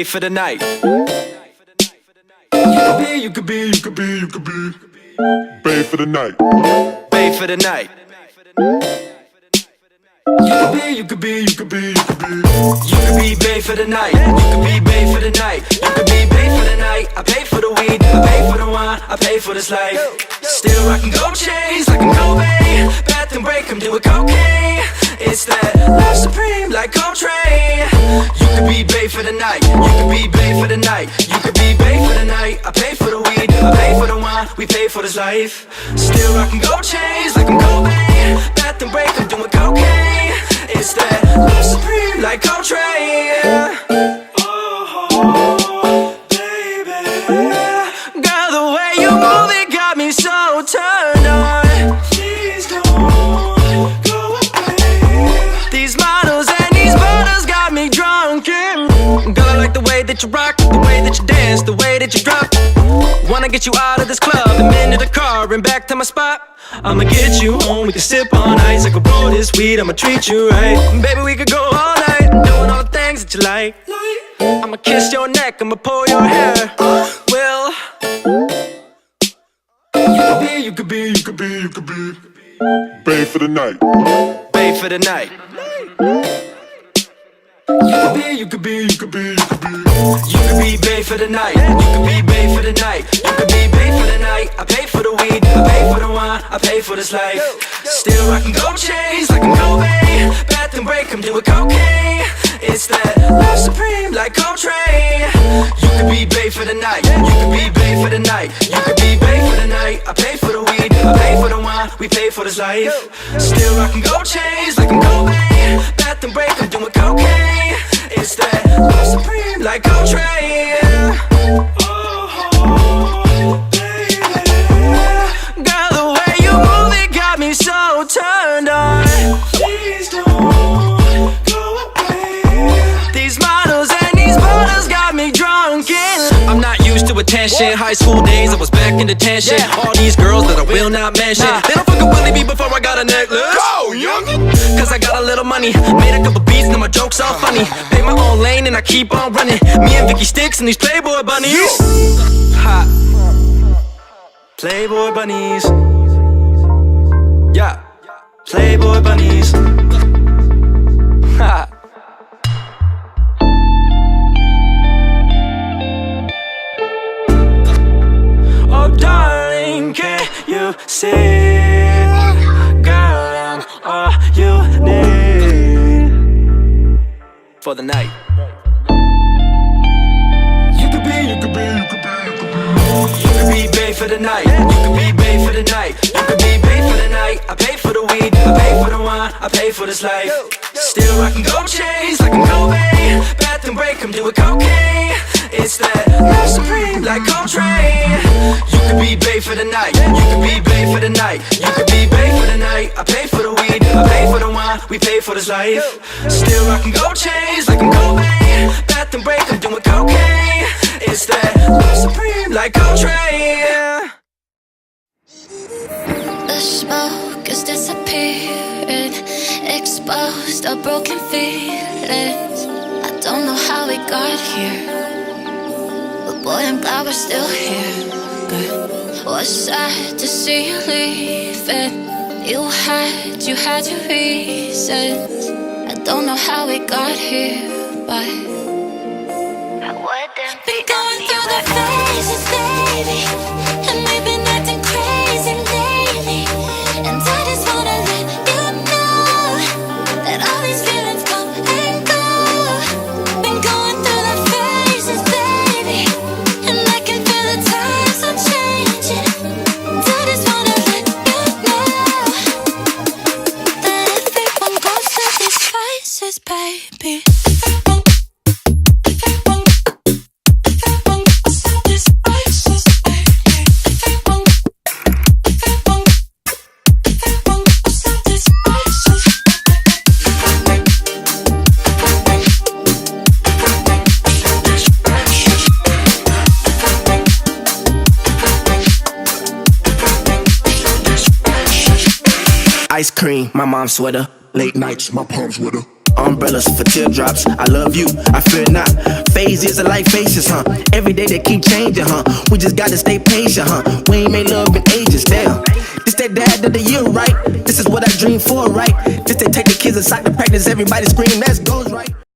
bae for the night. You could be bae for the night. Bae for the night. You could be You could be bae for the night. You could be bae for the night. You could be bae for the night. I pay for the weed, I pay for the wine, I pay for this life. Still rockin' gold chains like I'm Kobe. Bath and break, I'm doing cocaine. It's that love supreme like Coltrane. You could be bae for the night. You could be bae for the night. You could be bae for the night. I pay for the weed, I pay for the wine, we pay for this life. Still rockin' gold chains like I'm Kobe. Bath and break, I'm doing cocaine. It's that love supreme like Coltrane. Oh, baby, girl, the way you move it got me so turned on. Please don't go away. These models and these bottles got me drunk. Girl, I like the way that you rock, the way that you dance, the way that you drop. Wanna get you out of this club and into the car and back to my spot. I'ma get you home, we can sip on ice. I could roll this weed, I'ma treat you right. Baby, we could go all night, doing all the things that you like. I'ma kiss your neck, I'ma pull your hair. Well, you could be bae for the night. bae for the night. You could be You could be bae for the night. You could be bae for the night. You could be bae for the night. I pay for the weed, I pay for the wine, I pay for this life. Still rockin' gold chains like I'm Kobe. Bath and break, I'm doing cocaine. It's that love supreme like Coltrane. You could be bae for the night. You could be bae for the night. You could be bae for the night. I pay for the weed, I pay for the wine, we pay for this life. Still rockin' gold chains like I'm Kobe. Bath and break, I'm doing cocaine. It's that love supreme like Coltrane. Oh, baby, girl, the way you move it got me so turned on. Please don't go away. These models and these bottles got me drunk. I'm not used to attention. High school days, I was back in detention. All these girls that I will not mention, they don't fucking Willie B before I got a necklace. Go, youngin'. Cause I got a little money, made a couple beats, now my jokes all funny. Pay my own lane and I keep on running. Me and Vicky Sticks and these Playboy bunnies. Ha. Playboy bunnies. Yeah. Playboy bunnies. Ha. Oh darling, can you see? Girl, I'm all you need for the night. You could be bae for the night. You could be bae for the night. You could be bae for the night. I pay for the weed, I pay for the wine, I pay for this life. Still rockin' gold chains like I'm Kobe. Bath and break, I'm doing cocaine. It's that love supreme like Coltrane. You could be bae for the night. You could be bae for the night. You could be bae for the night. I pay for the weed, I pay for the wine, we pay for this life. Still rockin' gold chains like I'm Kobe. Bath and break, I'm doing cocaine. It's that love supreme like Coltrane. The smoke is disappearing, exposed our broken feelings. I don't know how we got here, but boy, I'm glad we're still here. Good. Was sad to see you leaving. You had your reasons. I don't know how we got here, but been going through the phases, baby, and we've been acting crazy lately. And I just wanna let you know that all these feelings come and go. Been going through the phases, baby, and I can feel the times are changing. And I just wanna let you know that everyone goes through these phases, baby. Ice cream, my mom's sweater. Late nights, my palms with her. umbrellas for teardrops. I love you, I fear not. Phases of life faces, huh? Every day they keep changing, huh? We just gotta stay patient, huh? We ain't made love in ages, damn. This that dad of the year, right? This is what I dream for, right? This they take the kids inside to practice, everybody scream, let's goes right.